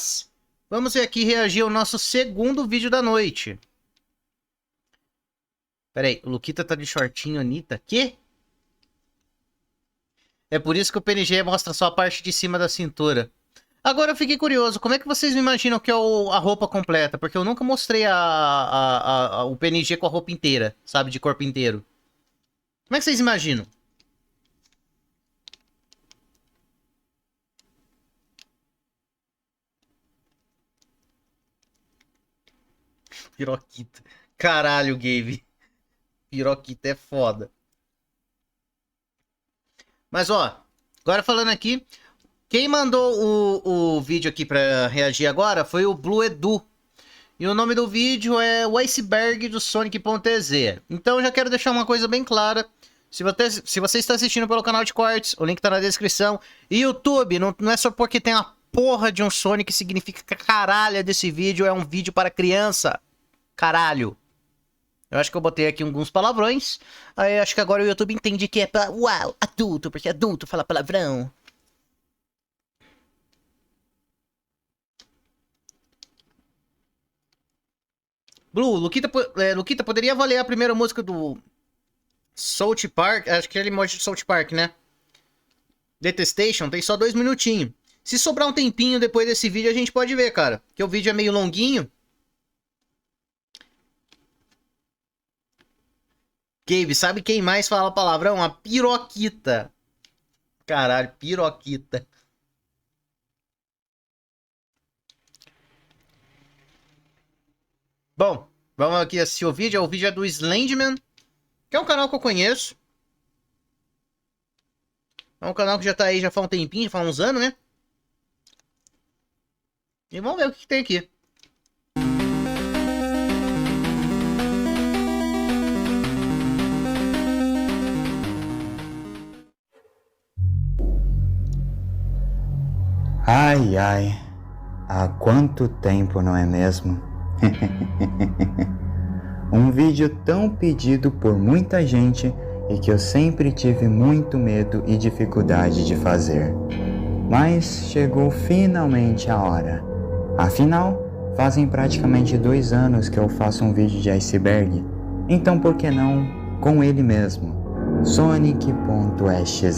Mas vamos ver aqui reagir ao nosso segundo vídeo da noite. Pera aí, o Luquita tá de shortinho, Anitta. Quê? É por isso que o PNG mostra só a parte de cima da cintura. Agora eu fiquei curioso, como é que vocês me imaginam que é a roupa completa? Porque eu nunca mostrei o PNG com a roupa inteira, sabe? De corpo inteiro. Como é que vocês imaginam? Piroquita. Caralho, Gabe. Piroquita é foda. Mas ó, agora falando aqui, quem mandou o vídeo aqui pra reagir agora foi o Blue Edu. E o nome do vídeo é o Iceberg do Sonic.exe. Então eu já quero deixar uma coisa bem clara. Se você está assistindo pelo canal de cortes, o link tá na descrição. E YouTube, não é só porque tem a porra de um Sonic que significa que a caralho desse vídeo é um vídeo para criança. Caralho. Eu acho que eu botei aqui alguns palavrões. Aí acho que agora o YouTube entende que é pra, uau, adulto, porque adulto fala palavrão. Blue, Luquita poderia valer a primeira música do South Park? Acho que é emoji de South Park, né? Detestation, tem só 2 minutinhos. Se sobrar um tempinho depois desse vídeo, a gente pode ver, cara. Porque o vídeo é meio longuinho. Gabe, sabe quem mais fala palavrão? A Piroquita. Caralho, Piroquita. Bom, vamos aqui assistir o vídeo. O vídeo é do Slenderman, que é um canal que eu conheço. É um canal que já tá aí já faz um tempinho, já faz uns anos, né? E vamos ver o que tem aqui. Ai, ai, há quanto tempo, não é mesmo? Um vídeo tão pedido por muita gente e que eu sempre tive muito medo e dificuldade de fazer. Mas chegou finalmente a hora. Afinal, fazem praticamente 2 anos que eu faço um vídeo de Iceberg, então por que não com ele mesmo, Sonic.exe.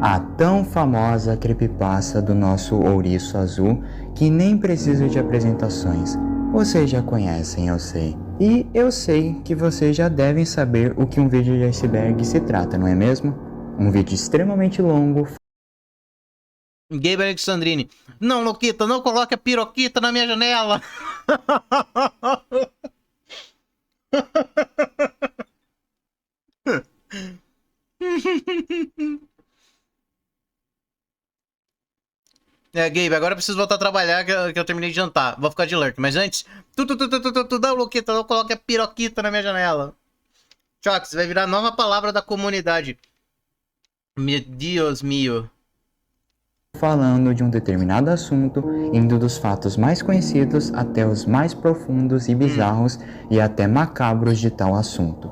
A tão famosa creepypasta do nosso ouriço azul, que nem precisa de apresentações. Vocês já conhecem, eu sei. E eu sei que vocês já devem saber o que um vídeo de Iceberg se trata, não é mesmo? Um vídeo extremamente longo. Gabe Alexandrini. Não, Luquita, não coloque a Piroquita na minha janela. É, Gabe, agora eu preciso voltar a trabalhar que eu terminei de jantar. Vou ficar de lurk. Mas antes... Não, Luquita, não coloque a Piroquita na minha janela. Chox, vai virar a nova palavra da comunidade. Meu Deus mio. Falando de um determinado assunto, indo dos fatos mais conhecidos até os mais profundos e bizarros e até macabros de tal assunto.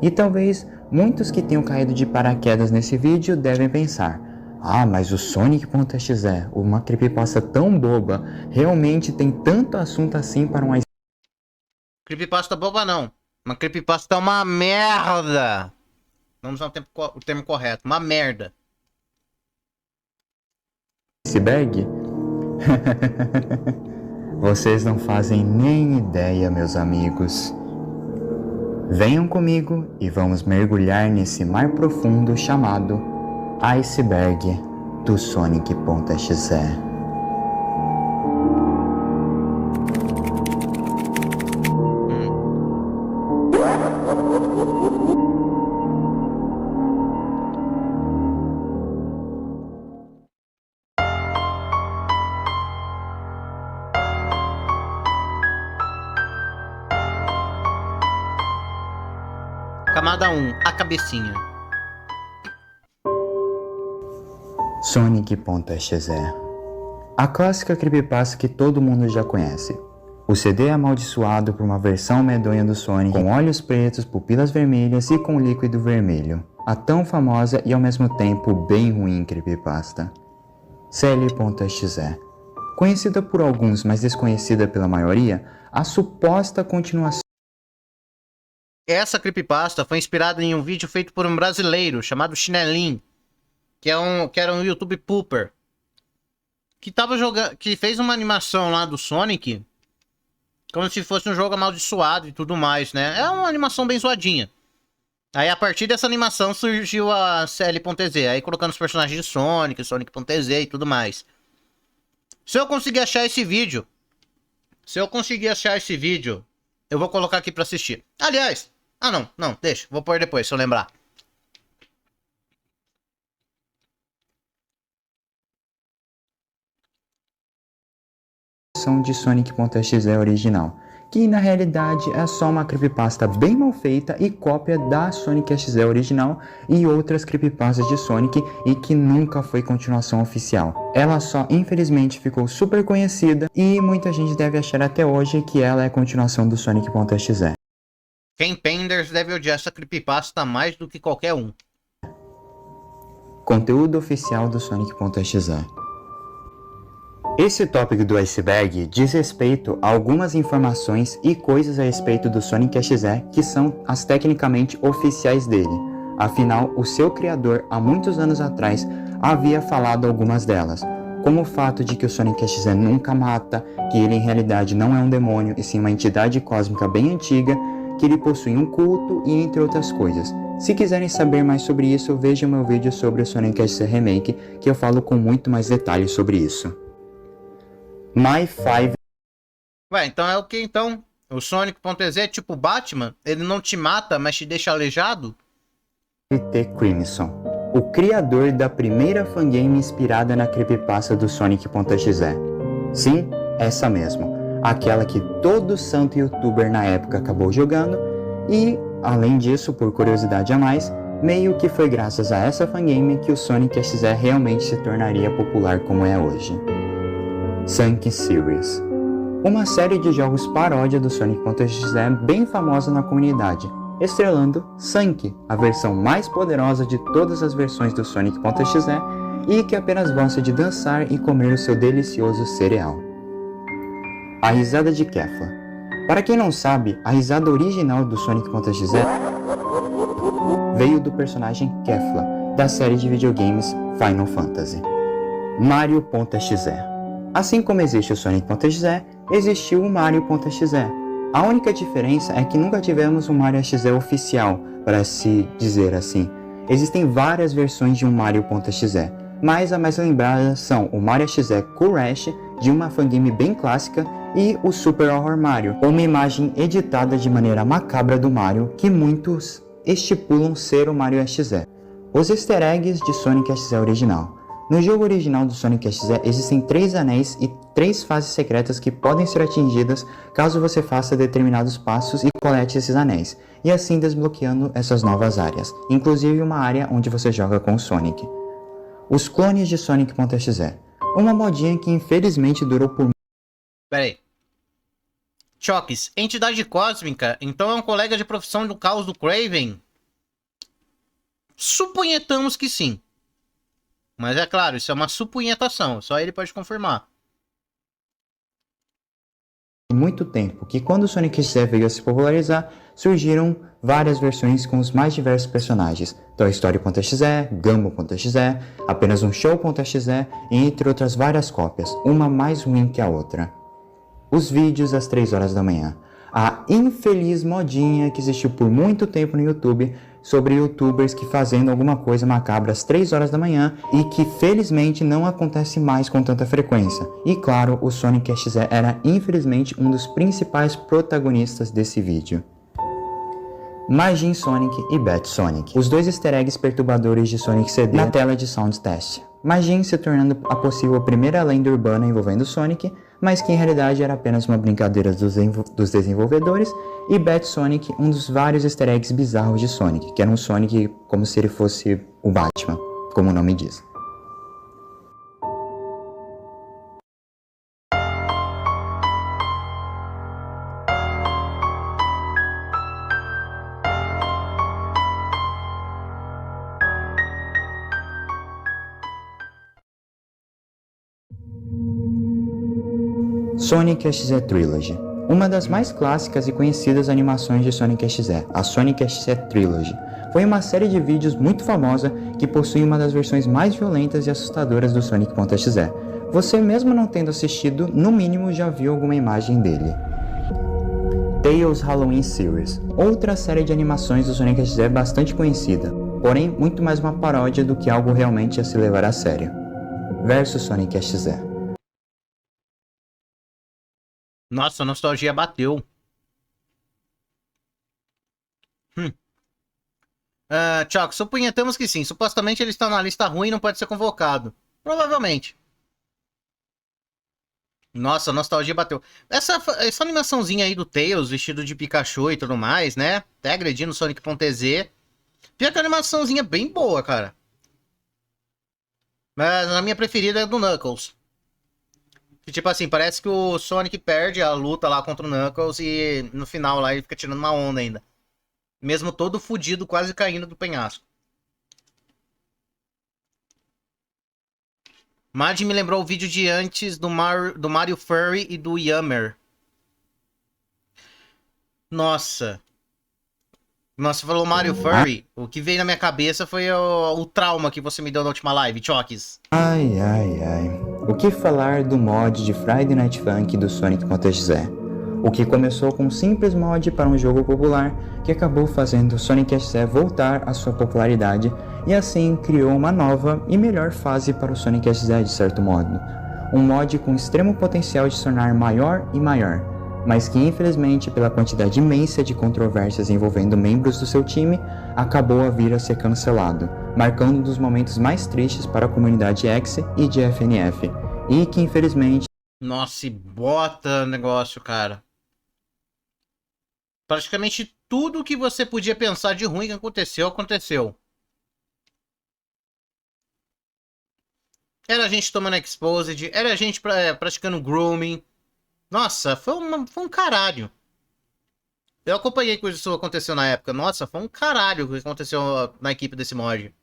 E talvez muitos que tenham caído de paraquedas nesse vídeo devem pensar: ah, mas o Sonic.exe, uma creepypasta tão boba, realmente tem tanto assunto assim para um Creepypasta boba não. Uma creepypasta é uma merda. Vamos usar o termo correto. Uma merda. Iceberg? Vocês não fazem nem ideia, meus amigos. Venham comigo e vamos mergulhar nesse mar profundo chamado Iceberg do Sonic.exe. Camada 1, a cabecinha. Sonic.exe. A clássica creepypasta que todo mundo já conhece. O CD é amaldiçoado por uma versão medonha do Sonic com olhos pretos, pupilas vermelhas e com líquido vermelho. A tão famosa e ao mesmo tempo bem ruim creepypasta. Sally.exe. Conhecida por alguns, mas desconhecida pela maioria, a suposta continuação Essa creepypasta foi inspirada em um vídeo feito por um brasileiro chamado Chinelinho, que era um YouTube pooper, que tava jogando, que fez uma animação lá do Sonic, como se fosse um jogo amaldiçoado e tudo mais, né? É uma animação bem zoadinha. Aí a partir dessa animação surgiu a CL.TZ, aí colocando os personagens de Sonic, Sonic.TZ e tudo mais. Se eu conseguir achar esse vídeo, eu vou colocar aqui pra assistir. Aliás, não, deixa, vou pôr depois, se eu lembrar. de Sonic.exe original, que na realidade é só uma creepypasta bem mal feita e cópia da Sonic.exe original e outras creepypastas de Sonic e que nunca foi continuação oficial. Ela só infelizmente ficou super conhecida e muita gente deve achar até hoje que ela é continuação do Sonic.exe. Ken Penders deve odiar essa creepypasta mais do que qualquer um. Conteúdo oficial do Sonic.exe. Esse tópico do iceberg diz respeito a algumas informações e coisas a respeito do Sonic.exe que são as tecnicamente oficiais dele. Afinal, o seu criador, há muitos anos atrás, havia falado algumas delas, como o fato de que o Sonic.exe nunca mata, que ele em realidade não é um demônio e sim uma entidade cósmica bem antiga, que ele possui um culto e entre outras coisas. Se quiserem saber mais sobre isso, vejam meu vídeo sobre o Sonic.exe Remake, que eu falo com muito mais detalhes sobre isso. My 5. Ué, então é o que então? O Sonic.exe é tipo Batman? Ele não te mata, mas te deixa aleijado? T. Crimson, o criador da primeira fangame inspirada na creepypasta do Sonic.exe. Sim, essa mesmo. Aquela que todo santo youtuber na época acabou jogando e, além disso, por curiosidade a mais, meio que foi graças a essa fangame que o Sonic.exe realmente se tornaria popular como é hoje. Sonic Series, uma série de jogos paródia do Sonic.exe bem famosa na comunidade, estrelando Sonic, a versão mais poderosa de todas as versões do Sonic.exe e que apenas gosta de dançar e comer o seu delicioso cereal. A risada de Kefla. Para quem não sabe, a risada original do Sonic.exe veio do personagem Kefla, da série de videogames Final Fantasy. Mario.exe. Assim como existe o Sonic.exe, existiu o Mario.exe. A única diferença é que nunca tivemos um Mario.exe oficial, para se dizer assim. Existem várias versões de um Mario.exe, mas a mais lembrada são o Mario.exe Crash, de uma fangame bem clássica, e o Super Horror Mario, uma imagem editada de maneira macabra do Mario, que muitos estipulam ser o Mario.exe. Os easter eggs de Sonic.exe original. No jogo original do Sonic.exe existem 3 anéis e 3 fases secretas que podem ser atingidas caso você faça determinados passos e colete esses anéis, e assim desbloqueando essas novas áreas, inclusive uma área onde você joga com o Sonic. Os clones de Sonic.exe, uma modinha que infelizmente durou por... Pera aí. Chokes, entidade cósmica, então é um colega de profissão do caos do Kraven? Suponhamos que sim. Mas é claro, isso é uma supunhetação, só ele pode confirmar. muito tempo, que quando o Sonic.exe veio a se popularizar, surgiram várias versões com os mais diversos personagens, Toy Story.exe, Gumball.exe, apenas um Show.exe, entre outras várias cópias, uma mais ruim que a outra. Os vídeos às 3 horas da manhã. A infeliz modinha que existiu por muito tempo no YouTube sobre youtubers que fazendo alguma coisa macabra às 3 horas da manhã e que felizmente não acontece mais com tanta frequência. E claro, o Sonic.exe era infelizmente um dos principais protagonistas desse vídeo. Majin Sonic e Bat Sonic, os dois easter eggs perturbadores de Sonic CD na tela de Sound Test. Majin se tornando a possível primeira lenda urbana envolvendo Sonic, mas que em realidade era apenas uma brincadeira dos desenvolvedores, e Bat Sonic, um dos vários easter eggs bizarros de Sonic, que era um Sonic como se ele fosse o Batman, como o nome diz. Sonic XZ Trilogy. Uma das mais clássicas e conhecidas animações de Sonic XZ, a Sonic XZ Trilogy, foi uma série de vídeos muito famosa que possui uma das versões mais violentas e assustadoras do Sonic.exe. Você mesmo não tendo assistido, no mínimo já viu alguma imagem dele. Tails Halloween Series, outra série de animações do Sonic XZ bastante conhecida, porém muito mais uma paródia do que algo realmente a se levar a sério. Versus Sonic XZ. Nossa, a nostalgia bateu. Choco, suponhamos que sim. Supostamente ele está na lista ruim e não pode ser convocado. Provavelmente. Nossa, a nostalgia bateu. Essa animaçãozinha aí do Tails, vestido de Pikachu e tudo mais, né? Até agredindo o Sonic.exe. Pior que a animaçãozinha é bem boa, cara. Mas a minha preferida é do Knuckles. Que, tipo assim, parece que o Sonic perde a luta lá contra o Knuckles e no final lá ele fica tirando uma onda ainda. Mesmo todo fudido, quase caindo do penhasco. Mad me lembrou o vídeo de antes do Mario Furry e do Yammer. Nossa. Nossa, falou Mario Furry. O que veio na minha cabeça foi o trauma que você me deu na última live, Chokes. Ai, ai, ai. O que falar do mod de Friday Night Funk do Sonic.exe? O que começou com um simples mod para um jogo popular que acabou fazendo Sonic XZ voltar à sua popularidade e assim criou uma nova e melhor fase para o Sonic XZ de certo modo. Um mod com extremo potencial de se tornar maior e maior, mas que infelizmente pela quantidade imensa de controvérsias envolvendo membros do seu time, acabou a vir a ser cancelado, marcando um dos momentos mais tristes para a comunidade X e de FNF, e que infelizmente... Nossa, e bota negócio, cara. Praticamente tudo que você podia pensar de ruim que aconteceu, aconteceu. Era a gente tomando exposed, era a gente praticando grooming. Nossa, foi um caralho. Eu acompanhei que isso aconteceu na época. Nossa, foi um caralho o que aconteceu na equipe desse mod.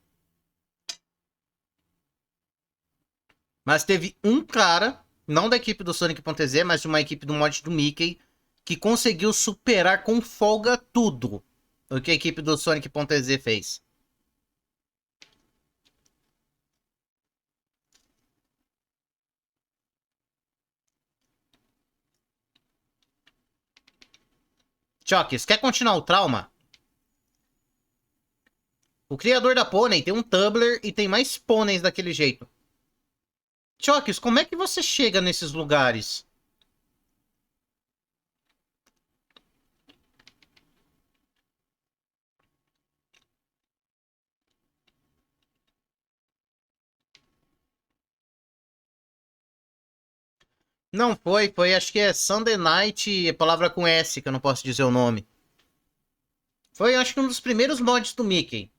Mas teve um cara, não da equipe do Sonic.exe, mas de uma equipe do mod do Mickey, que conseguiu superar com folga tudo o que a equipe do Sonic.exe fez. Chokes, quer continuar o trauma? O criador da pônei tem um Tumblr e tem mais pôneis daquele jeito. Chokes, como é que você chega nesses lugares? Não foi acho que é Sunday Night, palavra com S, que eu não posso dizer o nome. Foi acho que um dos primeiros mods do Mickey.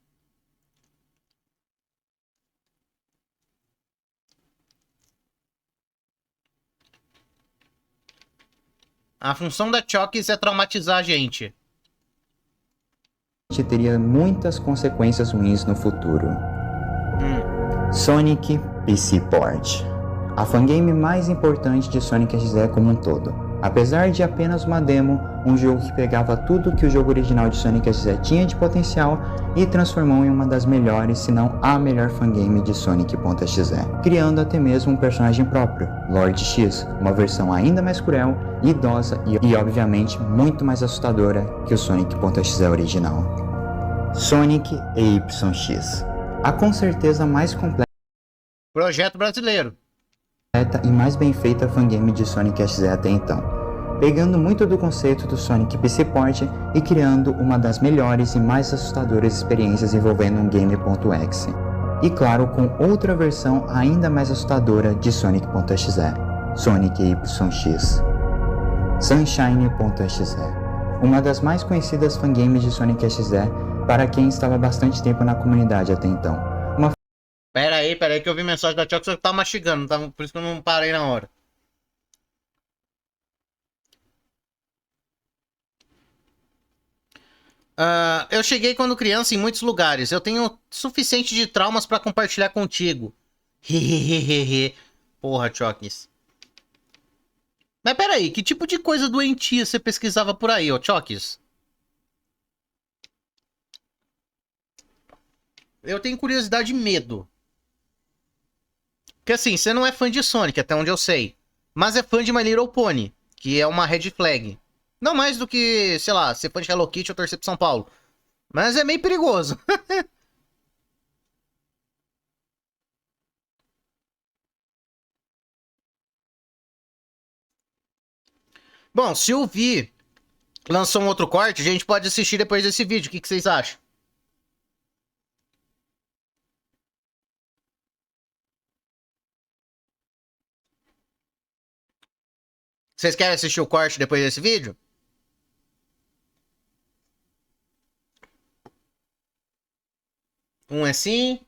A função da Chokes é traumatizar a gente. teria muitas consequências ruins no futuro. Sonic PC Port. A fangame mais importante de Sonic XZ como um todo. Apesar de apenas uma demo, um jogo que pegava tudo que o jogo original de Sonic XZ tinha de potencial e transformou em uma das melhores, se não a melhor fangame de Sonic.exe, criando até mesmo um personagem próprio, Lord X, uma versão ainda mais cruel, idosa e obviamente muito mais assustadora que o Sonic.exe original. Sonic EYX. A com certeza mais completa Projeto brasileiro. e mais bem feita fangame de Sonic XZ até então, pegando muito do conceito do Sonic PC Port e criando uma das melhores e mais assustadoras experiências envolvendo um game.exe. E claro, com outra versão ainda mais assustadora de Sonic.exe, Sonic EYX. Sunshine.exe, uma das mais conhecidas fangames de Sonic XZ para quem estava bastante tempo na comunidade até então. Pera aí que eu vi mensagem da Chox que eu tava mastigando, por isso que eu não parei na hora. Eu cheguei quando criança em muitos lugares. Eu tenho suficiente de traumas pra compartilhar contigo. Hehehehe. Porra, Chokes. Mas peraí, que tipo de coisa doentia você pesquisava por aí, ô Chokes? Eu tenho curiosidade e medo. Porque assim, você não é fã de Sonic, até onde eu sei. Mas é fã de My Little Pony, que é uma red flag. Não mais do que, sei lá, ser fã de Hello Kitty ou torcer pro São Paulo. Mas é meio perigoso. Bom, se o Vi lançou um outro corte, a gente pode assistir depois desse vídeo. O que vocês acham? Vocês querem assistir o corte depois desse vídeo? Um é sim.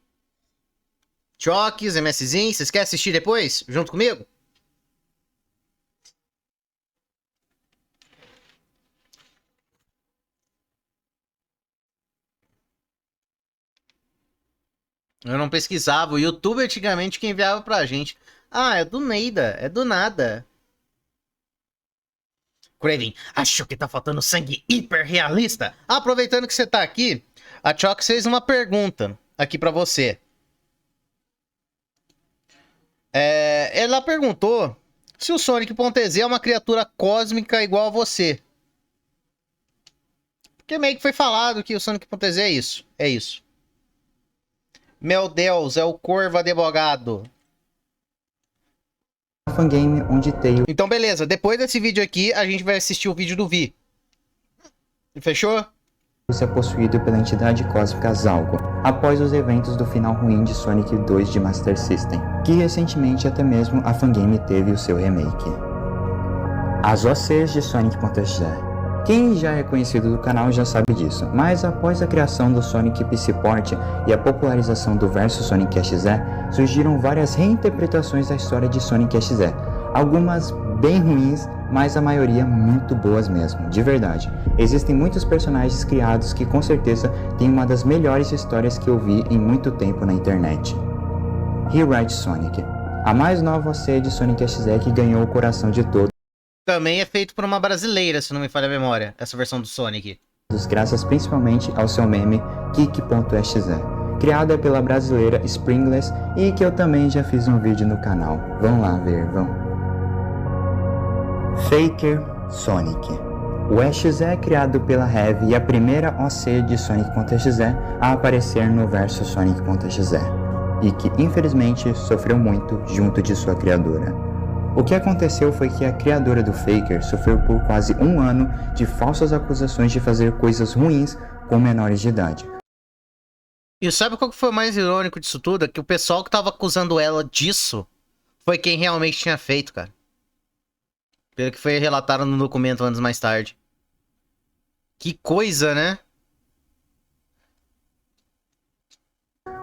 Chokes, MSzinho. Vocês querem assistir depois? Junto comigo? Eu não pesquisava. O YouTube antigamente que enviava pra gente. Ah, é do Neida. É do nada. Craven, acho que tá faltando sangue hiper realista. Aproveitando que você tá aqui, a Chox fez uma pergunta aqui pra você. Ela perguntou se o Sonic.exe é uma criatura cósmica igual a você. Porque meio que foi falado que o Sonic.exe é isso. É isso. Meu Deus, é o Corvo advogado. Fangame onde Tails Então beleza, depois desse vídeo aqui, a gente vai assistir o vídeo do Vi. Fechou? é possuído pela entidade cósmica Zalgo, após os eventos do final ruim de Sonic 2 de Master System, que recentemente até mesmo a Fangame teve o seu remake. As OCs de Sonic.exe. Quem já é conhecido do canal já sabe disso, mas após a criação do Sonic PC Port e a popularização do verso Sonic exe, surgiram várias reinterpretações da história de Sonic exe, algumas bem ruins, mas a maioria muito boas mesmo, de verdade. Existem muitos personagens criados que com certeza têm uma das melhores histórias que eu vi em muito tempo na internet. Rewrite Sonic, a mais nova OC de Sonic exe que ganhou o coração de todos. Também é feito por uma brasileira, se não me falha a memória, essa versão do Sonic. Graças principalmente ao seu meme Kik.exe, criada pela brasileira Springless e que eu também já fiz um vídeo no canal. Vão lá ver, vão. Faker Sonic. O exe é criado pela Heavy e a primeira OC de Sonic.exe a aparecer no verso Sonic.exe, e que infelizmente sofreu muito junto de sua criadora. O que aconteceu foi que a criadora do Faker sofreu por quase um ano de falsas acusações de fazer coisas ruins com menores de idade. E sabe qual que foi o mais irônico disso tudo? É que o pessoal que tava acusando ela disso foi quem realmente tinha feito, cara. Pelo que foi relatado no documento anos mais tarde. Que coisa, né?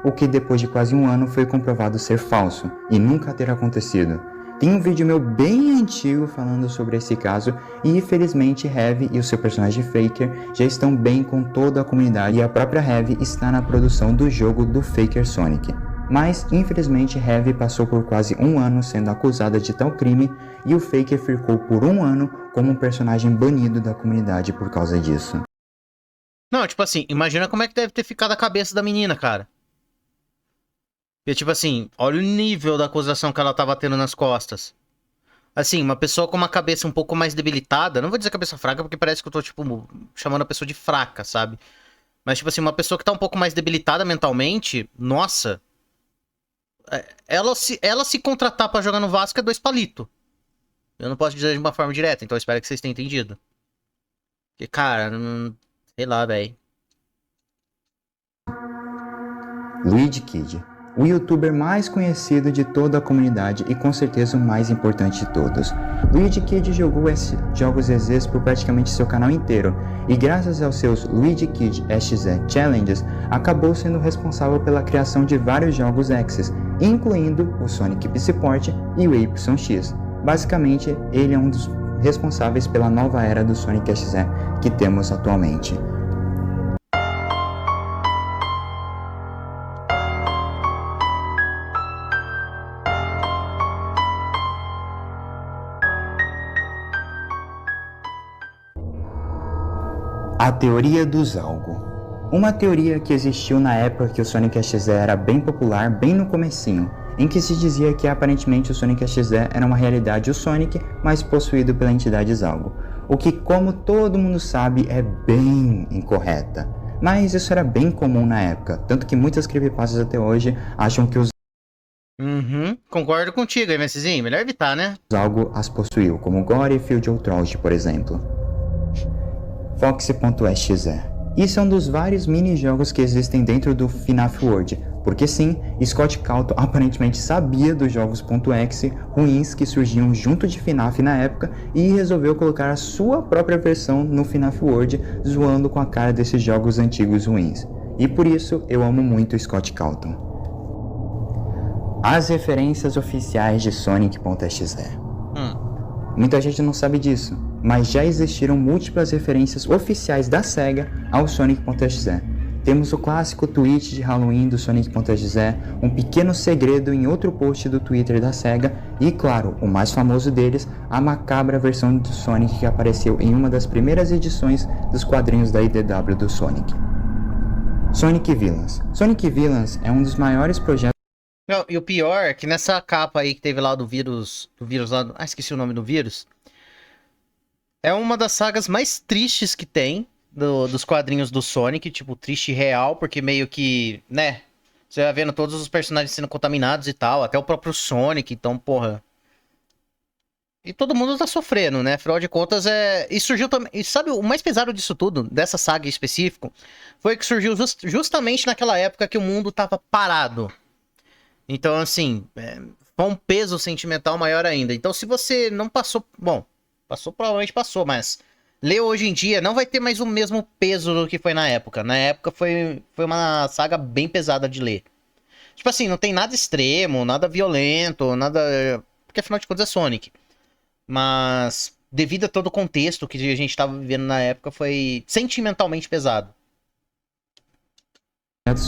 O que depois de quase um ano foi comprovado ser falso e nunca ter acontecido. Tem um vídeo meu bem antigo falando sobre esse caso e infelizmente Heavy e o seu personagem Faker já estão bem com toda a comunidade e a própria Heavy está na produção do jogo do Faker Sonic. Mas infelizmente Heavy passou por quase um ano sendo acusada de tal crime e o Faker ficou por um ano como um personagem banido da comunidade por causa disso. Não, tipo assim, imagina como é que deve ter ficado a cabeça da menina, cara. Porque, tipo assim, olha o nível da acusação que ela tava tendo nas costas. Assim, uma pessoa com uma cabeça um pouco mais debilitada, não vou dizer cabeça fraca porque parece que eu tô, tipo, chamando a pessoa de fraca, sabe? Mas, tipo assim, uma pessoa que tá um pouco mais debilitada mentalmente, nossa. Ela se contratar pra jogar no Vasco é 2 palitos. Eu não posso dizer de uma forma direta, então eu espero que vocês tenham entendido. Porque, cara, sei lá, velho. Luigi Kid, o youtuber mais conhecido de toda a comunidade e com certeza o mais importante de todos. Luigi Kid jogou jogos exes por praticamente seu canal inteiro e graças aos seus Luigi Kid exe Challenges acabou sendo responsável pela criação de vários jogos exes, incluindo o Sonic PC Port e o YX. Basicamente, ele é um dos responsáveis pela nova era do Sonic exe que temos atualmente. A teoria do Zalgo. Uma teoria que existiu na época que o Sonic XZ era bem popular, bem no comecinho, em que se dizia que aparentemente o Sonic XZ era uma realidade o Sonic, mas possuído pela entidade Zalgo, o que, como todo mundo sabe, é bem incorreta. Mas isso era bem comum na época, tanto que muitas creepypastas até hoje acham que o Concordo contigo, MSzinho. Melhor evitar, né? Zalgo as possuiu, como Gore e Field of Troll, por exemplo. Fox.exe. Isso é um dos vários mini-jogos que existem dentro do FNAF World, porque sim, Scott Calton aparentemente sabia dos jogos .exe ruins que surgiam junto de FNAF na época e resolveu colocar a sua própria versão no FNAF World, zoando com a cara desses jogos antigos ruins. E por isso eu amo muito Scott Calton. As referências oficiais de Sonic.exe. Muita gente não sabe disso, mas já existiram múltiplas referências oficiais da SEGA ao Sonic.exe. Temos o clássico tweet de Halloween do Sonic.exe, um pequeno segredo em outro post do Twitter da SEGA e, claro, o mais famoso deles, a macabra versão do Sonic que apareceu em uma das primeiras edições dos quadrinhos da IDW do Sonic. Sonic Villains. Sonic Villains é um dos maiores projetos. Não, e o pior é que nessa capa aí que teve lá do vírus lá do... Ah, esqueci o nome do vírus. É uma das sagas mais tristes que tem dos quadrinhos do Sonic, tipo, triste real, porque meio que, né, você vai vendo todos os personagens sendo contaminados e tal, até o próprio Sonic, então, porra. E todo mundo tá sofrendo, né? Afinal de contas, E surgiu também... E sabe, o mais pesado disso tudo, dessa saga em específico, foi que surgiu justamente naquela época que o mundo tava parado. Então, assim, foi um peso sentimental maior ainda. Então, se você não passou... Bom, passou, provavelmente passou, mas... Ler hoje em dia não vai ter mais o mesmo peso do que foi na época. Na época foi uma saga bem pesada de ler. Tipo assim, não tem nada extremo, nada violento, nada... Porque afinal de contas é Sonic. Mas, devido a todo o contexto que a gente tava vivendo na época, foi sentimentalmente pesado.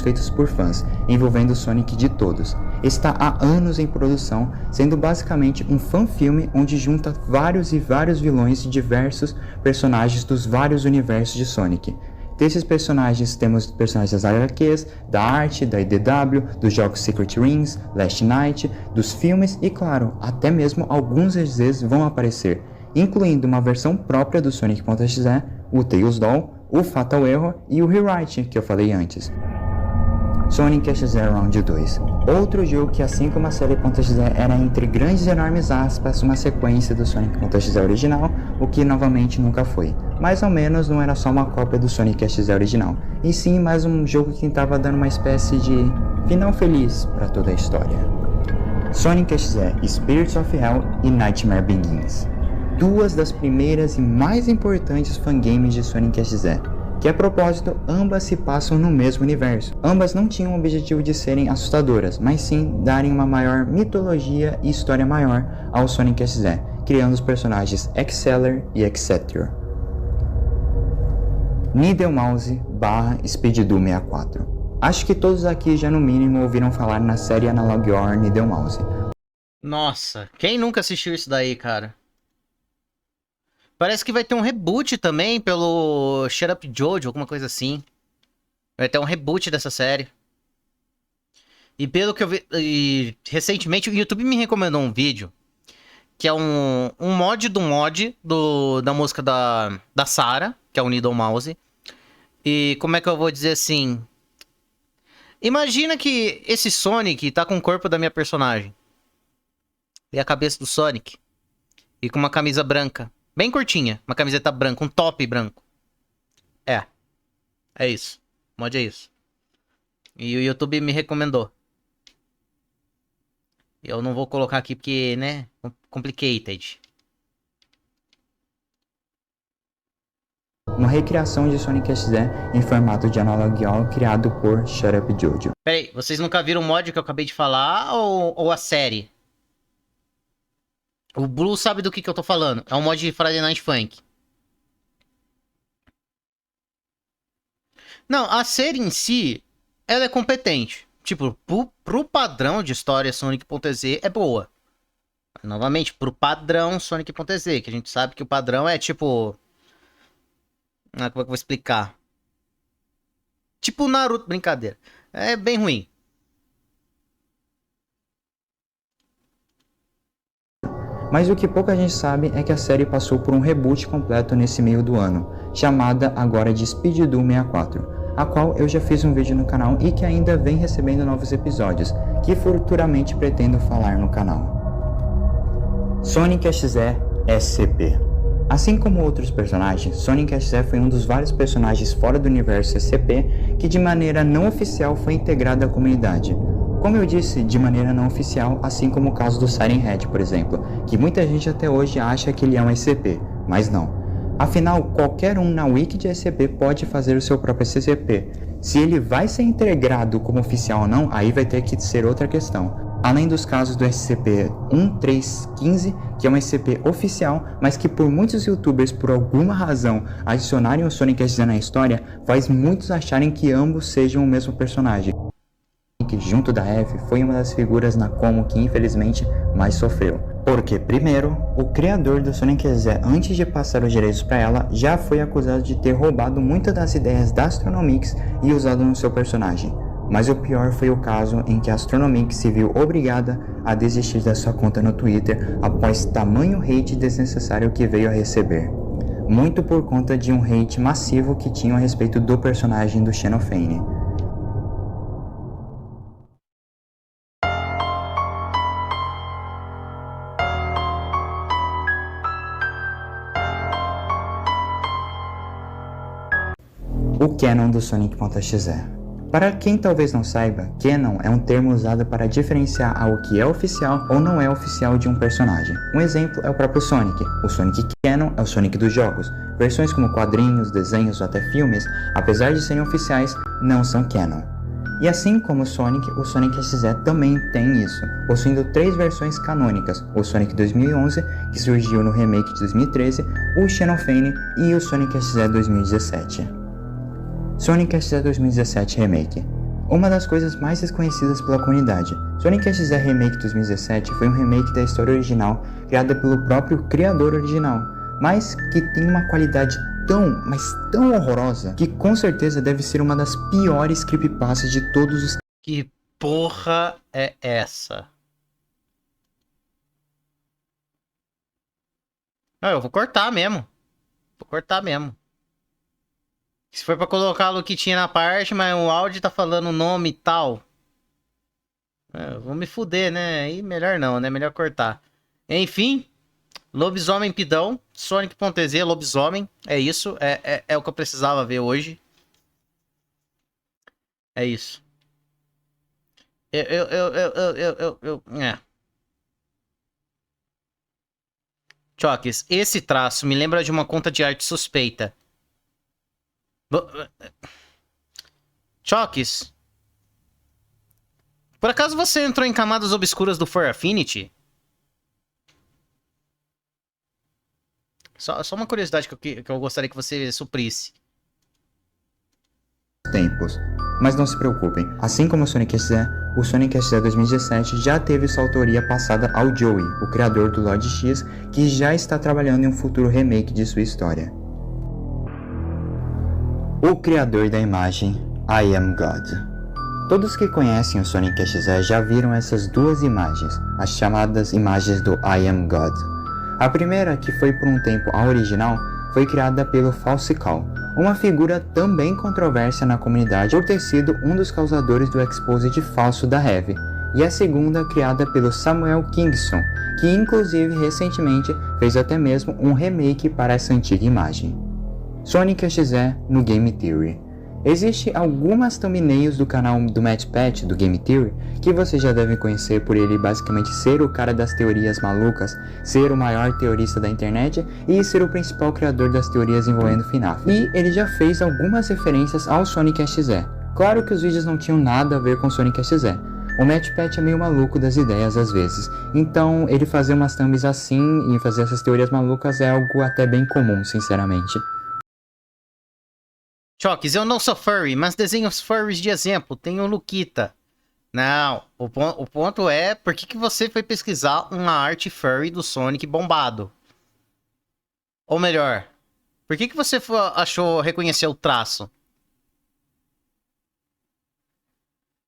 Feitos por fãs, envolvendo o Sonic de todos. Está há anos em produção, sendo basicamente um fan-filme onde junta vários e vários vilões de diversos personagens dos vários universos de Sonic. Desses personagens temos personagens das HQs, da arte, da IDW, dos jogos Secret Rings, Last Night, dos filmes e claro, até mesmo alguns EZs vão aparecer, incluindo uma versão própria do Sonic.exe, o Tails Doll, o Fatal Error e o Rewrite que eu falei antes. Sonic XZ Round 2. Outro jogo que, assim como a série .exe, era entre grandes e enormes aspas uma sequência do Sonic.exe original, o que novamente nunca foi. Mais ou menos não era só uma cópia do Sonic XZ original, e sim mais um jogo que estava dando uma espécie de final feliz para toda a história. Sonic XZ Spirits of Hell e Nightmare Begins. Duas das primeiras e mais importantes fangames de Sonic XZ. Que a propósito, ambas se passam no mesmo universo. Ambas não tinham o objetivo de serem assustadoras, mas sim darem uma maior mitologia e história maior ao Sonic XZ, criando os personagens Exceller e Excetor. Needle Mouse / Speed-Do 64. Acho que todos aqui já no mínimo ouviram falar na série Analog War Needle Mouse. Nossa, quem nunca assistiu isso daí, cara? Parece que vai ter um reboot também pelo Shut Up Jojo, alguma coisa assim. Vai ter um reboot dessa série. E pelo que eu vi... E recentemente o YouTube me recomendou um vídeo. Que é um mod do mod da música da Sarah, que é o Needle Mouse. E como é que eu vou dizer assim? Imagina que esse Sonic tá com o corpo da minha personagem. E a cabeça do Sonic. E com uma camisa branca. Bem curtinha, uma camiseta branca, um top branco. É isso. O mod é isso. E o YouTube me recomendou. Eu não vou colocar aqui porque, né, complicated. Uma recriação de Sonic XZ em formato de Analog All criado por Shut Up Jojo. Peraí, vocês nunca viram o mod que eu acabei de falar ou a série? O Blue sabe do que eu tô falando. É um mod de Friday Night Funk. Não, a série em si, ela é competente. Tipo, pro padrão de história Sonic.exe é boa. Novamente, pro padrão Sonic.exe, que a gente sabe que o padrão é tipo... Como é que eu vou explicar? Tipo Naruto, brincadeira. É bem ruim. Mas o que pouca gente sabe é que a série passou por um reboot completo nesse meio do ano, chamada agora de Speed Do 64, a qual eu já fiz um vídeo no canal e que ainda vem recebendo novos episódios, que futuramente pretendo falar no canal. Sonic XZ SCP. Assim como outros personagens, Sonic XZ foi um dos vários personagens fora do universo SCP que de maneira não oficial foi integrado à comunidade. Como eu disse, de maneira não oficial, assim como o caso do Siren Head, por exemplo, que muita gente até hoje acha que ele é um SCP, mas não. Afinal, qualquer um na wiki de SCP pode fazer o seu próprio SCP. Se ele vai ser integrado como oficial ou não, aí vai ter que ser outra questão. Além dos casos do SCP-1315, que é um SCP oficial, mas que por muitos youtubers, por alguma razão, adicionarem o Sonic XZ na história, faz muitos acharem que ambos sejam o mesmo personagem. Que junto da F foi uma das figuras na Como que infelizmente mais sofreu. Porque, primeiro, o criador do Sonic XZ, antes de passar os direitos para ela, já foi acusado de ter roubado muitas das ideias da Astronomix e usado no seu personagem. Mas o pior foi o caso em que a Astronomix se viu obrigada a desistir da sua conta no Twitter após tamanho hate desnecessário que veio a receber. Muito por conta de um hate massivo que tinham a respeito do personagem do Xenofane. O Canon do Sonic.exe. Para quem talvez não saiba, Canon é um termo usado para diferenciar algo que é oficial ou não é oficial de um personagem. Um exemplo é o próprio Sonic. O Sonic Canon é o Sonic dos jogos. Versões como quadrinhos, desenhos ou até filmes, apesar de serem oficiais, não são Canon. E assim como o Sonic XZ também tem isso, possuindo 3 versões canônicas, o Sonic 2011, que surgiu no remake de 2013, o Xenofane e o Sonic XZ 2017. Sonic XZ 2017 Remake. Uma das coisas mais desconhecidas pela comunidade. Sonic XZ Remake 2017 foi um remake da história original criada pelo próprio criador original, mas que tem uma qualidade tão horrorosa que com certeza deve ser uma das piores creepypastas de todos os... Que porra é essa? Não, eu vou cortar mesmo. Vou cortar mesmo. Se for pra colocar o que tinha na parte, mas o áudio tá falando o nome e tal. Vou me fuder, né? Aí melhor não, né? Melhor cortar. Enfim, Lobisomem Pidão, Sonic.exe, Lobisomem. É isso. É o que eu precisava ver hoje. É isso. Choques, esse traço me lembra de uma conta de arte suspeita. Choques, por acaso você entrou em camadas obscuras do For Affinity? Só uma curiosidade que eu gostaria que você suprisse. Tempos. Mas não se preocupem, assim como o Sonic XZ 2017 já teve sua autoria passada ao Joey, o criador do Lord X, que já está trabalhando em um futuro remake de sua história. O criador da imagem I Am God. Todos que conhecem o Sonic XZ já viram essas duas imagens, as chamadas imagens do I Am God. A primeira, que foi por um tempo a original, foi criada pelo Falsical, uma figura também controversa na comunidade por ter sido um dos causadores do exposed falso da Heavy, e a segunda criada pelo Samuel Kingston, que inclusive recentemente fez até mesmo um remake para essa antiga imagem. Sonic XZ no Game Theory. Existem algumas thumbnails do canal do MatchPat, do Game Theory, que vocês já devem conhecer por ele basicamente ser o cara das teorias malucas, ser o maior teorista da internet e ser o principal criador das teorias envolvendo FNAF. E ele já fez algumas referências ao Sonic XZ. Claro que os vídeos não tinham nada a ver com Sonic XZ. O MatchPat é meio maluco das ideias às vezes, então ele fazer umas thumbs assim e fazer essas teorias malucas é algo até bem comum, sinceramente. Choques, eu não sou furry, mas desenho os furries de exemplo. Tenho Luquita. Não, o ponto é, por que você foi pesquisar uma arte furry do Sonic bombado? Ou melhor, Por que você reconhecer o traço?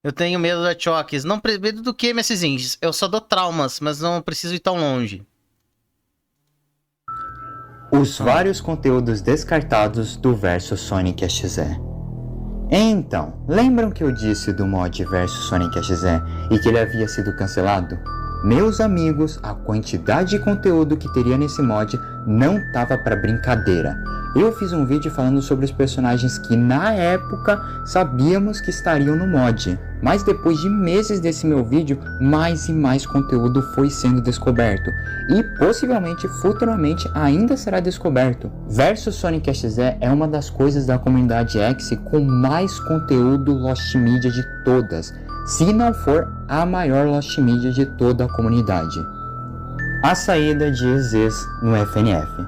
Eu tenho medo da Chokes. Não, medo do que, MSzinho? Eu só dou traumas, mas não preciso ir tão longe. Os vários conteúdos descartados do verso Sonic XZ. Então, lembram que eu disse do mod versus Sonic XZ e que ele havia sido cancelado? Meus amigos, a quantidade de conteúdo que teria nesse mod não tava pra brincadeira. Eu fiz um vídeo falando sobre os personagens que na época sabíamos que estariam no mod, mas depois de meses desse meu vídeo, mais e mais conteúdo foi sendo descoberto, e possivelmente futuramente ainda será descoberto. Versus Sonic XZ é uma das coisas da comunidade X com mais conteúdo Lost Media de todas, se não for a maior Lost Media de toda a comunidade. A saída de EZs no FNF.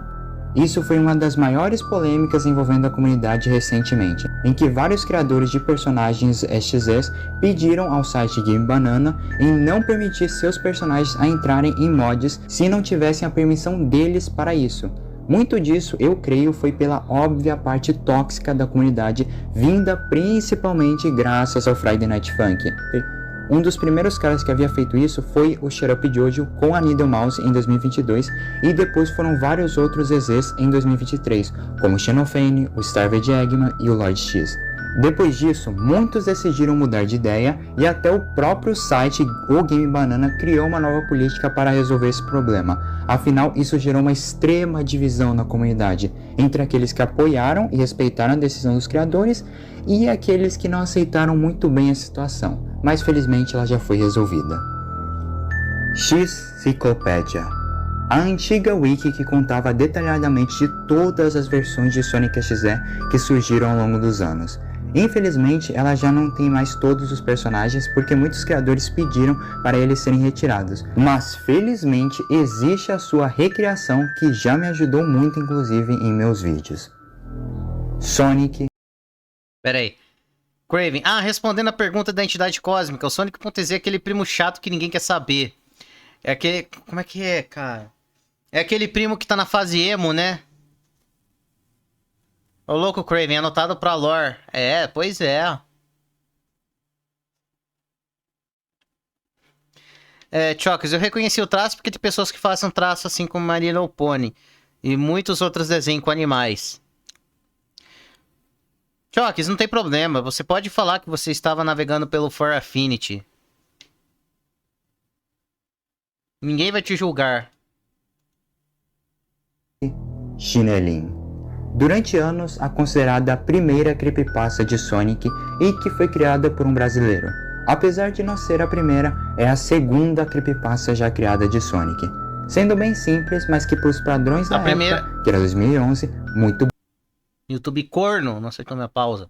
Isso foi uma das maiores polêmicas envolvendo a comunidade recentemente, em que vários criadores de personagens XZs pediram ao site Game Banana em não permitir seus personagens a entrarem em mods se não tivessem a permissão deles para isso. Muito disso, eu creio, foi pela óbvia parte tóxica da comunidade, vinda principalmente graças ao Friday Night Funk. Um dos primeiros caras que havia feito isso foi o Shut Up Jojo com a Needle Mouse em 2022, e depois foram vários outros EZs em 2023, como o Xenofane, o Starved Eggman e o Lord X. Depois disso, muitos decidiram mudar de ideia e até o próprio site, o Game Banana, criou uma nova política para resolver esse problema. Afinal, isso gerou uma extrema divisão na comunidade, entre aqueles que apoiaram e respeitaram a decisão dos criadores e aqueles que não aceitaram muito bem a situação, mas felizmente ela já foi resolvida. X-Cyclopedia. A antiga wiki que contava detalhadamente de todas as versões de Sonic XZ que surgiram ao longo dos anos. Infelizmente, ela já não tem mais todos os personagens porque muitos criadores pediram para eles serem retirados. Mas felizmente existe a sua recriação que já me ajudou muito, inclusive em meus vídeos. Sonic. Pera aí. Craven. Ah, respondendo a pergunta da entidade cósmica, o Sonic.exe é aquele primo chato que ninguém quer saber. É aquele... Como é que é, cara? É aquele primo que tá na fase emo, né? Ô, louco, Craven, anotado pra lore. É, pois é. Chokes, eu reconheci o traço porque tem pessoas que fazem traço assim como My Little Pony. E muitos outros desenhos com animais. Chokes, não tem problema. Você pode falar que você estava navegando pelo For Affinity. Ninguém vai te julgar. Chinelinho. Durante anos, a considerada a primeira creepypasta de Sonic e que foi criada por um brasileiro. Apesar de não ser a primeira, é a segunda creepypasta já criada de Sonic. Sendo bem simples, mas que para os padrões da época, que era 2011, muito... YouTube corno, não aceitou minha pausa.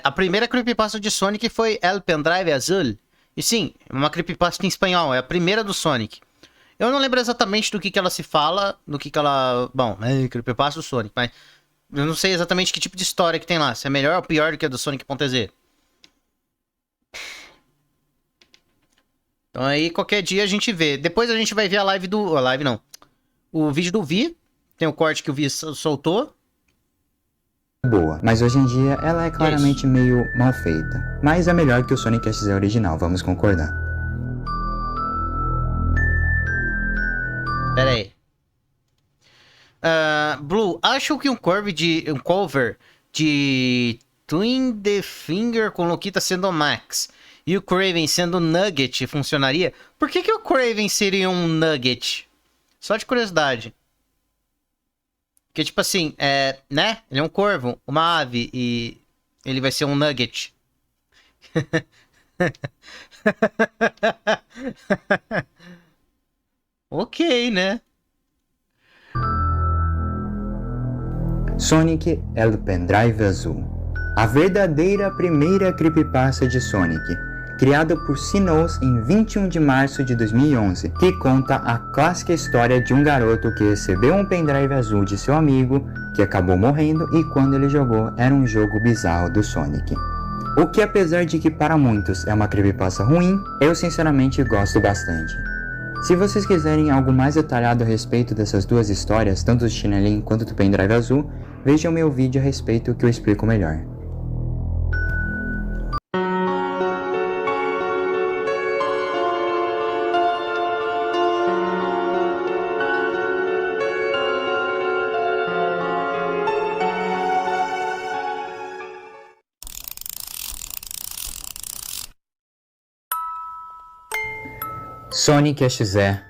A primeira creepypasta de Sonic foi El Pendrive Azul. E sim, uma creepypasta em espanhol, é a primeira do Sonic. Eu não lembro exatamente do que ela se fala, do que ela... Bom, creepypasta do Sonic, mas eu não sei exatamente que tipo de história que tem lá. Se é melhor ou pior do que a do Sonic.exe. Então aí, qualquer dia a gente vê. Depois a gente vai ver a live do... A live não. O vídeo do Vi. Tem o corte que o Vi soltou. Boa, mas hoje em dia ela é claramente meio mal feita. Mas é melhor que o Sonic XZ original, vamos concordar. Pera aí. Blue, acho que um cover de Twin the Finger com Lokita sendo Max e o Craven sendo Nugget funcionaria? Por que o Craven seria um Nugget? Só de curiosidade. Porque, tipo assim, né? Ele é um corvo, uma ave, e ele vai ser um Nugget. Ok, né? Sonic El Pendrive Azul. A verdadeira primeira creepypasta de Sonic, criada por Sinous em 21 de março de 2011, que conta a clássica história de um garoto que recebeu um pendrive azul de seu amigo, que acabou morrendo e quando ele jogou era um jogo bizarro do Sonic. O que, apesar de que para muitos é uma creepypasta ruim, eu sinceramente gosto bastante. Se vocês quiserem algo mais detalhado a respeito dessas duas histórias, tanto do chinelinho quanto do pendrive azul, vejam meu vídeo a respeito que eu explico melhor. Sonic Exe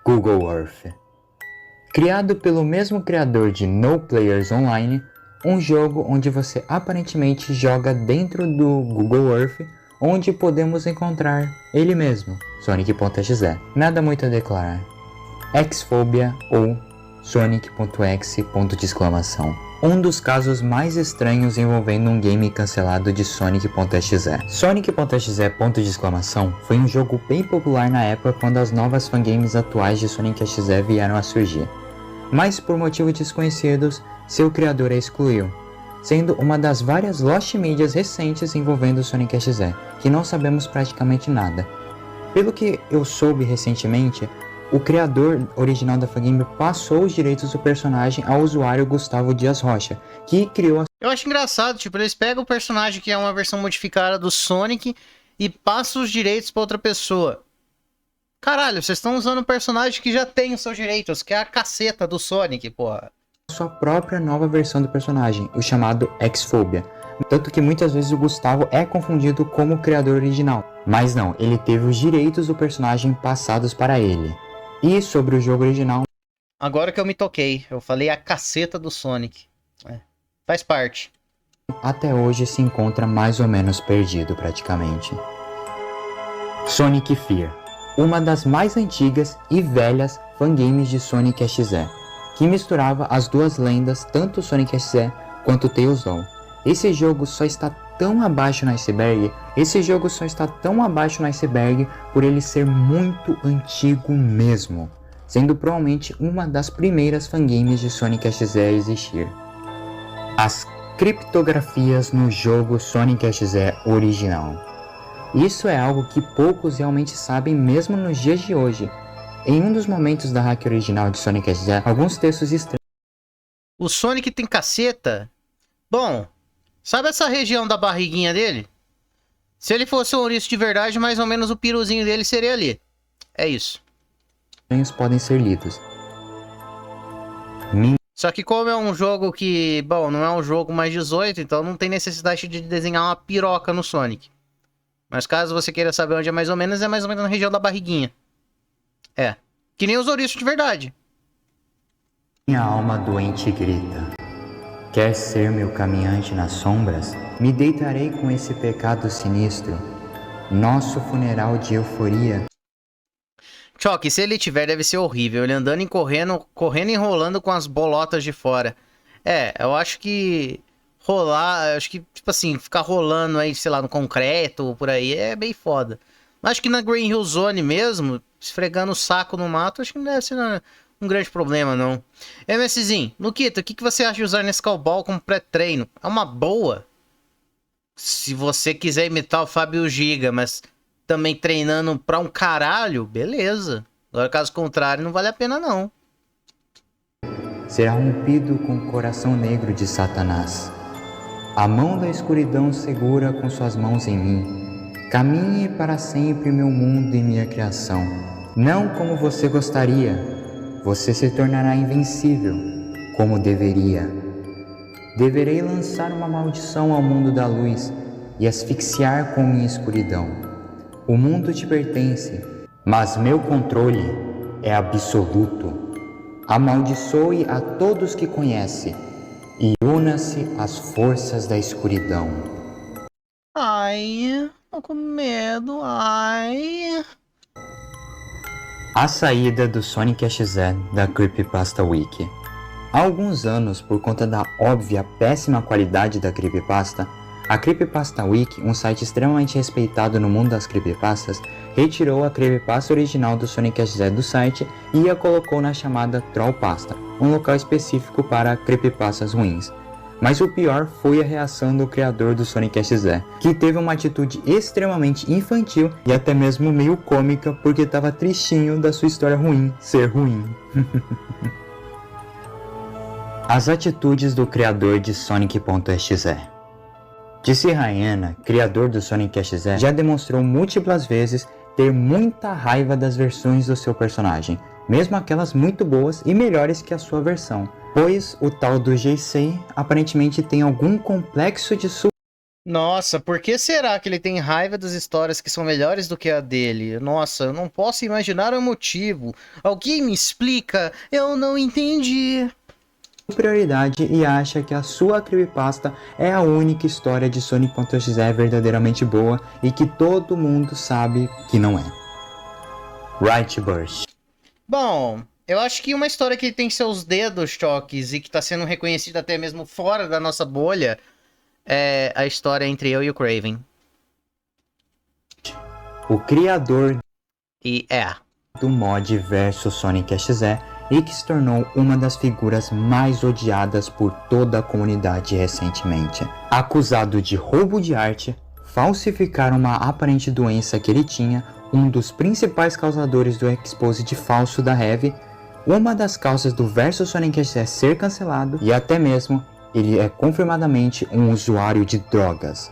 Google Earth. Criado pelo mesmo criador de No Players Online, um jogo onde você aparentemente joga dentro do Google Earth, onde podemos encontrar ele mesmo, Sonic.exe. Nada muito a declarar. Xphobia ou Sonic.exe. Um dos casos mais estranhos envolvendo um game cancelado de Sonic.exe. Sonic.exe foi um jogo bem popular na época quando as novas fangames atuais de Sonic.exe vieram a surgir. Mas por motivos desconhecidos, seu criador a excluiu, sendo uma das várias Lost Medias recentes envolvendo Sonic.exe, que não sabemos praticamente nada. Pelo que eu soube recentemente, o criador original da fangame passou os direitos do personagem ao usuário Gustavo Dias Rocha, que criou a... Eu acho engraçado, tipo, eles pegam o personagem que é uma versão modificada do Sonic e passam os direitos pra outra pessoa. Caralho, vocês estão usando um personagem que já tem os seus direitos, que é a caceta do Sonic, porra. Sua própria nova versão do personagem, o chamado Xphobia. Tanto que muitas vezes o Gustavo é confundido como o criador original. Mas não, ele teve os direitos do personagem passados para ele. E sobre o jogo original... Agora que eu me toquei, eu falei a caceta do Sonic. Faz parte. Até hoje se encontra mais ou menos perdido praticamente. Sonic Fear. Uma das mais antigas e velhas fangames de Sonic.exe, que misturava as duas lendas, tanto Sonic.exe quanto Tails Doll. Esse jogo só está tão abaixo no iceberg por ele ser muito antigo mesmo, sendo provavelmente uma das primeiras fangames de Sonic.exe a existir. As criptografias no jogo Sonic.exe original. Isso é algo que poucos realmente sabem mesmo nos dias de hoje. Em um dos momentos da hack original de Sonic.exe, alguns textos estranhos... O Sonic tem caceta? Bom, sabe essa região da barriguinha dele? Se ele fosse um ouriço de verdade, mais ou menos o piruzinho dele seria ali. É isso. Podem ser lidos. Só que como é um jogo que, bom, não é um jogo mais 18, então não tem necessidade de desenhar uma piroca no Sonic. Mas caso você queira saber onde é mais ou menos na região da barriguinha. É, que nem os ouriços de verdade. Minha alma doente grita. Quer ser meu caminhante nas sombras? Me deitarei com esse pecado sinistro. Nosso funeral de euforia. Choque, se ele tiver, deve ser horrível. Ele andando e correndo e enrolando com as bolotas de fora. É, eu acho que rolar, acho que, tipo assim, ficar rolando aí, sei lá, no concreto ou por aí é bem foda. Mas acho que na Green Hill Zone mesmo, esfregando o saco no mato, acho que não deve ser um grande problema, não. MSzinho, Luquita, o que você acha de usar Nescau Ball como pré-treino? É uma boa. Se você quiser imitar o Fábio Giga, mas também treinando pra um caralho, beleza. Agora, caso contrário, não vale a pena, não. Será rompido com o coração negro de Satanás. A mão da escuridão segura com suas mãos em mim. Caminhe para sempre meu mundo e minha criação. Não como você gostaria. Você se tornará invencível, como deveria. Deverei lançar uma maldição ao mundo da luz e asfixiar com minha escuridão. O mundo te pertence, mas meu controle é absoluto. Amaldiçoe a todos que conhece e una-se às forças da escuridão. Ai, tô com medo, ai. A saída do Sonic.exe da Creepypasta Wiki. Há alguns anos, por conta da óbvia péssima qualidade da creepypasta, a Creepypasta Wiki, um site extremamente respeitado no mundo das creepypastas, retirou a creepypasta original do Sonic.exe do site e a colocou na chamada Trollpasta, um local específico para creepypastas ruins. Mas o pior foi a reação do criador do Sonic XZ, que teve uma atitude extremamente infantil e até mesmo meio cômica, porque estava tristinho da sua história ruim ser ruim. As atitudes do criador de Sonic.exe. Disse Hyena, criador do Sonic XZ, já demonstrou múltiplas vezes ter muita raiva das versões do seu personagem, mesmo aquelas muito boas e melhores que a sua versão, pois o tal do JC aparentemente tem algum complexo de Nossa, por que será que ele tem raiva das histórias que são melhores do que a dele? Nossa, eu não posso imaginar o motivo. Alguém me explica? Eu não entendi. superioridade e acha que a sua creepypasta é a única história de Sonic.exe verdadeiramente boa e que todo mundo sabe que não é. Right Burst. Bom, eu acho que uma história que tem seus dedos choques e que tá sendo reconhecida até mesmo fora da nossa bolha é a história entre eu e o Craven. O criador E do mod versus Sonic XZ e que se tornou uma das figuras mais odiadas por toda a comunidade recentemente. Acusado de roubo de arte, falsificar uma aparente doença que ele tinha, um dos principais causadores do exposed falso da Heavy, uma das causas do versus Sonic XZ ser cancelado e até mesmo ele é confirmadamente um usuário de drogas.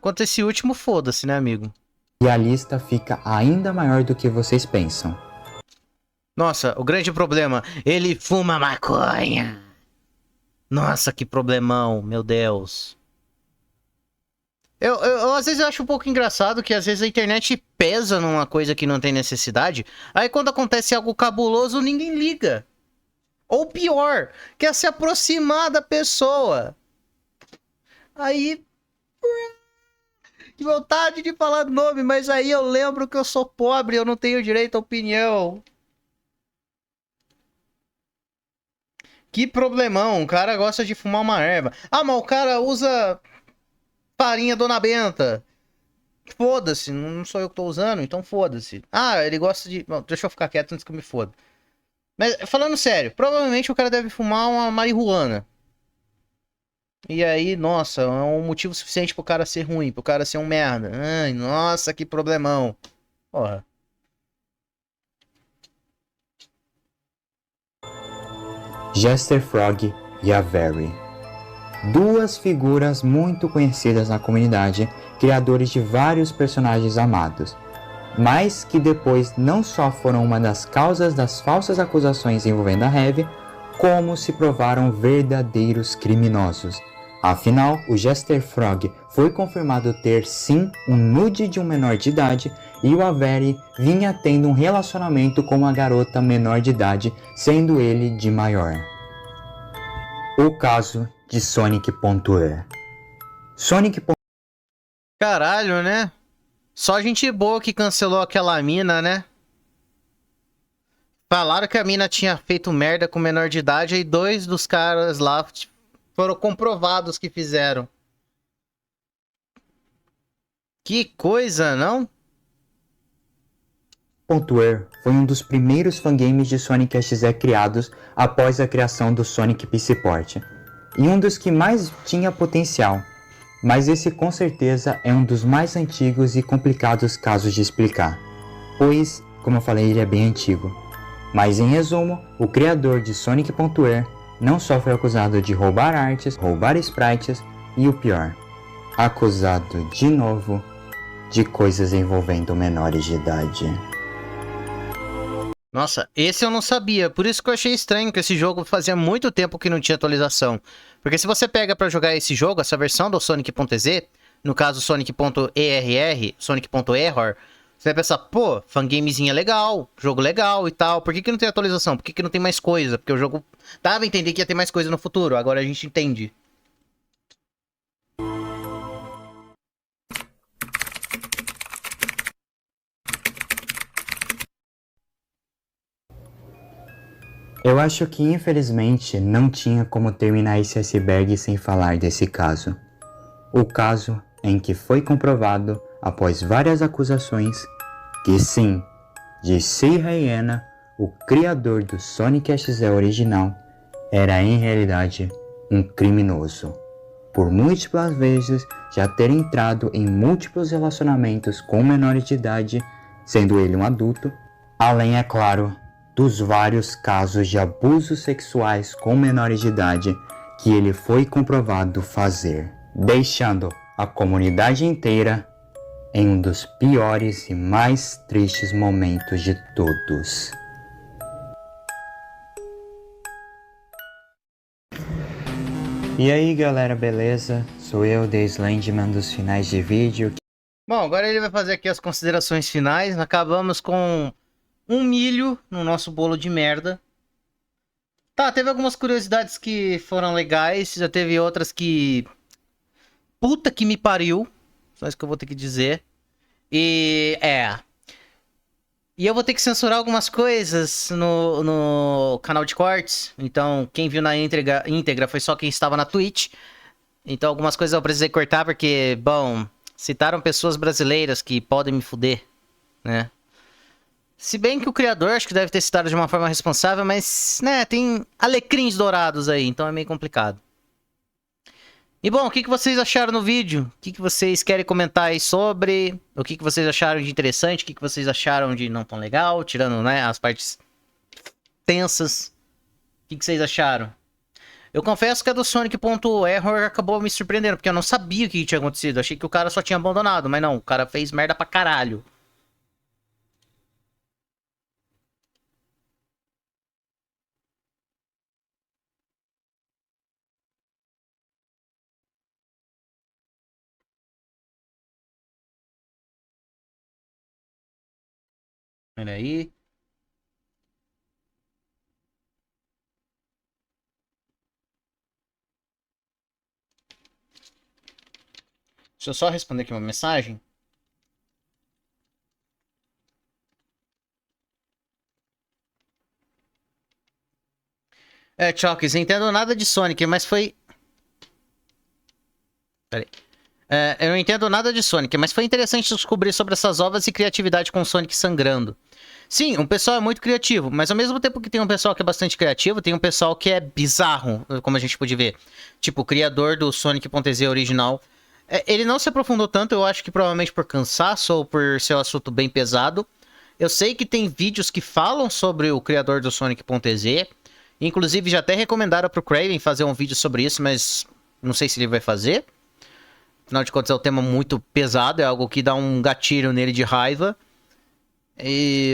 quanto a esse último, foda-se, né, amigo? E a lista fica ainda maior do que vocês pensam. Nossa, o grande problema, ele fuma maconha. Nossa, que problemão, meu Deus. Eu às vezes eu acho um pouco engraçado que às vezes a internet pesa numa coisa que não tem necessidade. Aí quando acontece algo cabuloso, ninguém liga. Ou pior, quer se aproximar da pessoa. Aí... Que vontade de falar nome, mas aí eu lembro que eu sou pobre, eu não tenho direito à opinião. Que problemão, o cara gosta de fumar uma erva. Ah, mas o cara usa farinha Dona Benta. Foda-se, não sou eu que tô usando, então foda-se. Ah, ele gosta de... Bom, deixa eu ficar quieto antes que eu me foda. Mas, falando sério, provavelmente o cara deve fumar uma marihuana. E aí, nossa, é um motivo suficiente pro cara ser ruim, pro cara ser um merda. Ai, nossa, que problemão. Porra. Jester Frog e a Very. Duas figuras muito conhecidas na comunidade, criadores de vários personagens amados, mas que depois não só foram uma das causas das falsas acusações envolvendo a Heavy, como se provaram verdadeiros criminosos. Afinal, o Jester Frog foi confirmado ter sim um nude de um menor de idade e o Avery vinha tendo um relacionamento com uma garota menor de idade, sendo ele de maior. O caso de Sonic.e. Sonic. Caralho, né? Só gente boa que cancelou aquela mina, né? Falaram que a mina tinha feito merda com menor de idade e dois dos caras lá foram comprovados que fizeram. Que coisa, não? Sonic.e foi um dos primeiros fangames de Sonic XZ criados após a criação do Sonic PC Port, e um dos que mais tinha potencial, mas esse com certeza é um dos mais antigos e complicados casos de explicar, pois, como eu falei, ele é bem antigo. Mas em resumo, o criador de Sonic.e não só foi acusado de roubar artes, roubar sprites e o pior, acusado de novo de coisas envolvendo menores de idade. Nossa, esse eu não sabia, por isso que eu achei estranho que esse jogo fazia muito tempo que não tinha atualização. Porque se você pega pra jogar esse jogo, essa versão do Sonic.exe, no caso Sonic.err, Sonic.error, você vai pensar, pô, fangamezinho é legal, jogo legal e tal, por que não tem atualização? Por que não tem mais coisa? Porque o jogo dava a entender que ia ter mais coisa no futuro, agora a gente entende. Eu acho que infelizmente não tinha como terminar esse iceberg sem falar desse caso. O caso em que foi comprovado, após várias acusações, que sim, JC Hyena, o criador do Sonic XZ original, era em realidade um criminoso, por múltiplas vezes já ter entrado em múltiplos relacionamentos com menores de idade, sendo ele um adulto, além, é claro, dos vários casos de abusos sexuais com menores de idade que ele foi comprovado fazer, deixando a comunidade inteira em um dos piores e mais tristes momentos de todos. E aí galera, beleza? Sou eu, The Slenderman, dos finais de vídeo. Bom, agora ele vai fazer aqui as considerações finais. Acabamos com um milho no nosso bolo de merda. Tá, teve algumas curiosidades que foram legais, já teve outras que... Puta que me pariu. Só isso que eu vou ter que dizer. E eu vou ter que censurar algumas coisas no canal de cortes. Então, quem viu na íntegra foi só quem estava na Twitch. Então, algumas coisas eu precisei cortar porque, bom, citaram pessoas brasileiras que podem me fuder, né? Se bem que o criador acho que deve ter citado de uma forma responsável, mas, né, tem alecrins dourados aí, então é meio complicado. E bom, o que vocês acharam no vídeo? O que vocês querem comentar aí sobre? O que vocês acharam de interessante? O que vocês acharam de não tão legal? Tirando, né, as partes tensas. O que vocês acharam? Eu confesso que a do Sonic.error acabou me surpreendendo, porque eu não sabia o que tinha acontecido. Achei que o cara só tinha abandonado, mas não, o cara fez merda pra caralho. Olha aí. Deixa eu só responder aqui uma mensagem. Chokes, entendo nada de Sonic, mas foi... Peraí. Eu não entendo nada de Sonic, mas foi interessante descobrir sobre essas ovas e criatividade com o Sonic sangrando. Sim, um pessoal é muito criativo, mas ao mesmo tempo que tem um pessoal que é bastante criativo, tem um pessoal que é bizarro, como a gente pôde ver. Tipo, o criador do Sonic.exe original. Ele não se aprofundou tanto, eu acho que provavelmente por cansaço ou por ser um assunto bem pesado. Eu sei que tem vídeos que falam sobre o criador do Sonic.exe. Inclusive, já até recomendaram pro Craven fazer um vídeo sobre isso, mas não sei se ele vai fazer. Afinal de contas, é um tema muito pesado, é algo que dá um gatilho nele de raiva. E...